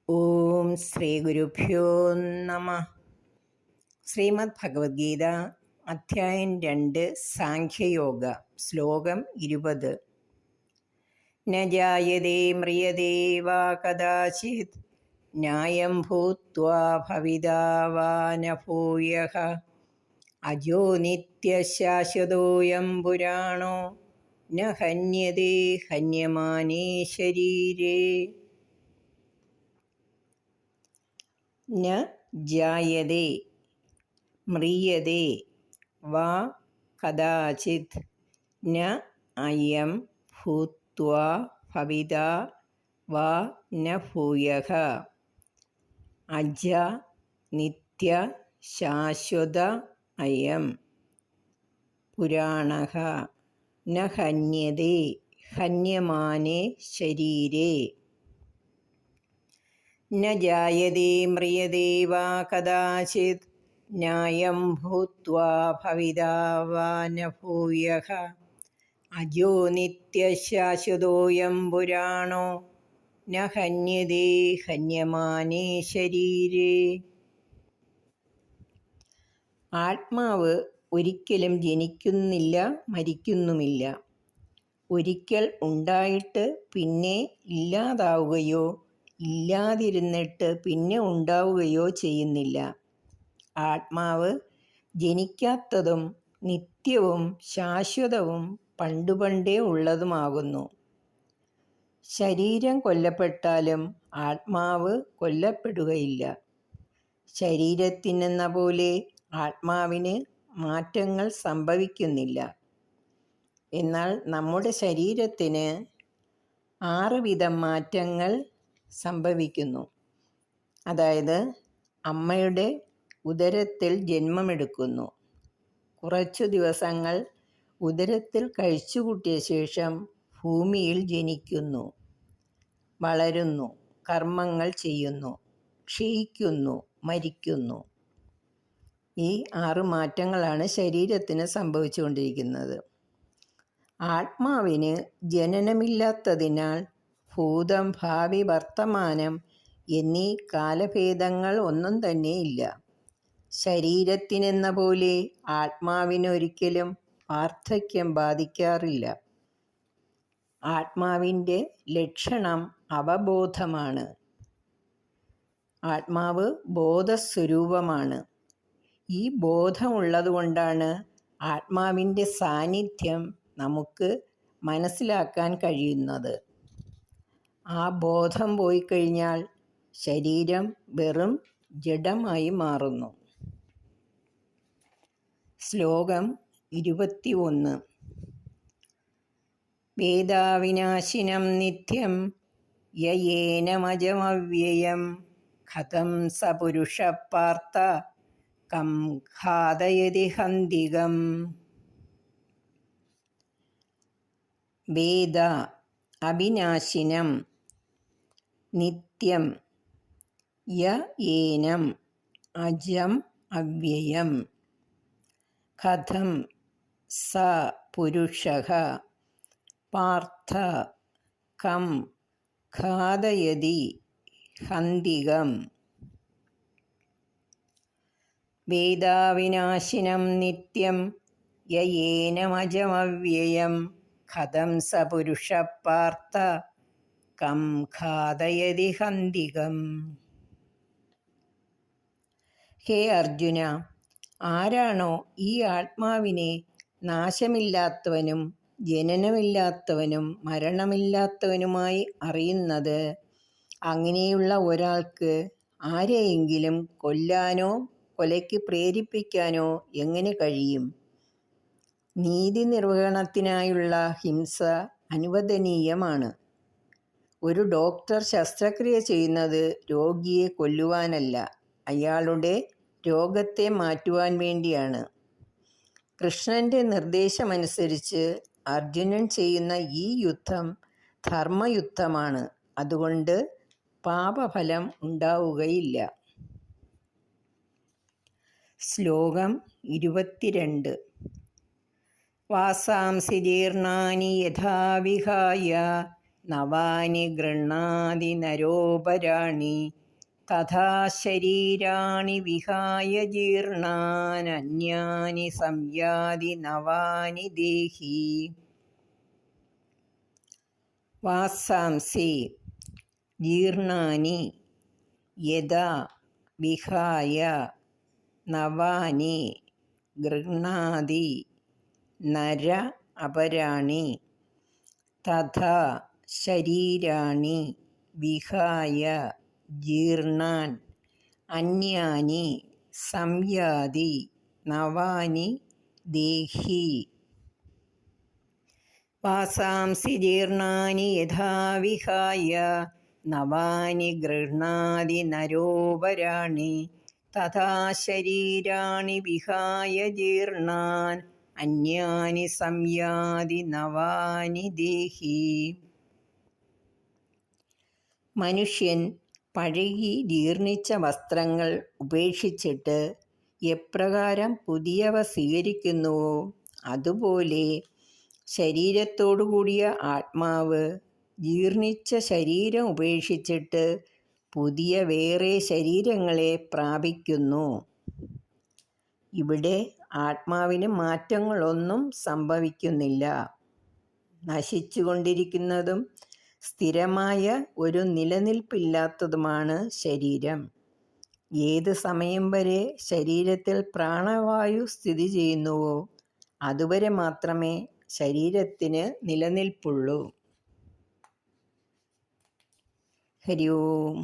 ഓം ശ്രീ ഗുരുഭ്യോ നമ. ശ്രീമദ് ഭഗവത്ഗീത അധ്യായം 2 സാഖ്യയോഗ ശ്ലോകം 20. ന ജായതേ മ്രിയതേ വാ കദാചിത് ന്യായം ഭൂത്വാ ഭവിതാ വാ ന ഭൂയഃ അജോ നിത്യശാശ്വതോയം പുരാണോ ന ഹന്യതേ ഹന്യമാനേ ശരീരേ. ന ജായതേ മ്രിയതേ വാ കദാചിത് ന അയം ഭൂത്വാ ഭവിതാ വാ ന ഭൂയഃ അജ നിത്യ ശാശ്വത അയം പുരാണഃ ന ഹന്യതേ ഹന്യമാനേ ശരീരേ. ന ജായതേ മ്രിയതേ വാ കദാചിത് ന്യായം ഭൂത്വാ ഭവിതാ വാ ന ഭൂയഃ അജോ നിത്യശാശ്വതോയം പുരാണോ ന ഹന്യതേ ഹന്യമാനേ ശരീരേ. ആത്മാവ് ഒരിക്കലും ജനിക്കുന്നില്ല, മരിക്കുന്നുമില്ല. ഒരിക്കൽ ഉണ്ടായിട്ട് പിന്നെ ഇല്ലാതാവുകയോ ഇല്ലാതിരുന്നിട്ട് പിന്നെ ഉണ്ടാവുകയോ ചെയ്യുന്നില്ല. ആത്മാവ് ജനിക്കാത്തതും നിത്യവും ശാശ്വതവും പണ്ടുപണ്ടേ ഉള്ളതുമാകുന്നു. ശരീരം കൊല്ലപ്പെട്ടാലും ആത്മാവ് കൊല്ലപ്പെടുകയില്ല. ശരീരത്തിനെന്ന പോലെ ആത്മാവിന് മാറ്റങ്ങൾ സംഭവിക്കുന്നില്ല. എന്നാൽ നമ്മുടെ ശരീരത്തിന് 6 വിധം മാറ്റങ്ങൾ സംഭവിക്കുന്നു. അതായത്, അമ്മയുടെ ഉദരത്തിൽ ജന്മമെടുക്കുന്നു, കുറച്ചു ദിവസങ്ങൾ ഉദരത്തിൽ കഴിച്ചുകൂട്ടിയ ശേഷം ഭൂമിയിൽ ജനിക്കുന്നു, വളരുന്നു, കർമ്മങ്ങൾ ചെയ്യുന്നു, ക്ഷയിക്കുന്നു, മരിക്കുന്നു. ഈ 6 മാറ്റങ്ങളാണ് ശരീരത്തിന് സംഭവിച്ചുകൊണ്ടിരിക്കുന്നത്. ആത്മാവിന് ജനനമില്ലാത്തതിനാൽ ഭൂതം, ഭാവി, വർത്തമാനം എന്നീ കാലഭേദങ്ങൾ ഒന്നും തന്നെ ഇല്ല. ശരീരത്തിനെന്ന പോലെ ആത്മാവിനൊരിക്കലും വാർദ്ധക്യം ബാധിക്കാറില്ല. ആത്മാവിൻ്റെ ലക്ഷണം അവബോധമാണ്. ആത്മാവ് ബോധസ്വരൂപമാണ്. ഈ ബോധമുള്ളതുകൊണ്ടാണ് ആത്മാവിൻ്റെ സാന്നിധ്യം നമുക്ക് മനസ്സിലാക്കാൻ കഴിയുന്നത്. ആ ബോധം പോയിക്കഴിഞ്ഞാൽ ശരീരം വെറും ജഡമായി മാറുന്നു. ശ്ലോകം 21. വേദാവിനാശിനം നിത്യം യേനമജമവ്യയം കഥം സ പുരുഷ പാർത്ഥ കം ഘാതയതി ഹന്തികം. വേദ അവിനാശിനം നിത്യം യേനം അജം അവ്യയം കഥം സ പുരുഷഃ പാർത്ഥ കം ഘാതയതി ഹന്തികം. വേദാവിനാശിനം നിത്യം യേനമജമവ്യയം കഥം സ പുരുഷ പാർത്ഥ കം ഘാതയതി ഹന്തികം. ഹേ അർജുന, ആരാണോ ഈ ആത്മാവിനെ നാശമില്ലാത്തവനും ജനനമില്ലാത്തവനും മരണമില്ലാത്തവനുമായി അറിയുന്നത്, അങ്ങനെയുള്ള ഒരാൾക്ക് ആരെയെങ്കിലും കൊല്ലാനോ കൊലയ്ക്ക് പ്രേരിപ്പിക്കാനോ എങ്ങനെ കഴിയും? നീതി നിർവഹണത്തിനായുള്ള ഹിംസ അനുവദനീയമാണ്. ഒരു ഡോക്ടർ ശസ്ത്രക്രിയ ചെയ്യുന്നത് രോഗിയെ കൊല്ലുവാനല്ല, അയാളുടെ രോഗത്തെ മാറ്റുവാൻ വേണ്ടിയാണ്. കൃഷ്ണൻ്റെ നിർദ്ദേശമനുസരിച്ച് അർജുനൻ ചെയ്യുന്ന ഈ യുദ്ധം ധർമ്മയുദ്ധമാണ്. അതുകൊണ്ട് പാപഫലം ഉണ്ടാവുകയില്ല. ശ്ലോകം 22. വാസാംസി ജീർണാനി യഥാ വിഹായ നവാനി ഗൃഹ്ണാതി നരോപരാണി തഥാ ശരീരാണി വിഹായ ജീർണാനന്യാനി സംയാതി നവാനി ദേഹി. വാസാംസി ജീർണാനി യഥാ വിഹായ നവാനി ഗൃഹ്ണാതി നര അപരാണി തഥാ ശരീരാണി വിഹായ ജീർണാൻ അന്യാനി സംയാതി നവാനി ദേഹി. വാസാംസി ജീർണാനി യഥാ വിഹായ നവാനി ഗൃഹ്ണാതി നരോപരാണി തഥാ ശരീരാണി വിഹായ ജീർണാൻ അന്യാനി സംയാതി നവാനി ദേഹി. മനുഷ്യൻ പഴകി ജീർണിച്ച വസ്ത്രങ്ങൾ ഉപേക്ഷിച്ചിട്ട് എപ്രകാരം പുതിയവ സ്വീകരിക്കുന്നുവോ അതുപോലെ ശരീരത്തോടുകൂടിയ ആത്മാവ് ജീർണിച്ച ശരീരം ഉപേക്ഷിച്ചിട്ട് പുതിയ വേറെ ശരീരങ്ങളെ പ്രാപിക്കുന്നു. ഇവിടെ ആത്മാവിന് മാറ്റങ്ങളൊന്നും സംഭവിക്കുന്നില്ല. നശിച്ചുകൊണ്ടിരിക്കുന്നതും സ്ഥിരമായ ഒരു നിലനിൽപ്പില്ലാത്തതുമാണ് ശരീരം. ഏത് സമയം വരെ ശരീരത്തിൽ പ്രാണവായു സ്ഥിതി ചെയ്യുന്നുവോ അതുവരെ മാത്രമേ ശരീരത്തിന് നിലനിൽപ്പുള്ളൂ. ഹരി ഓം.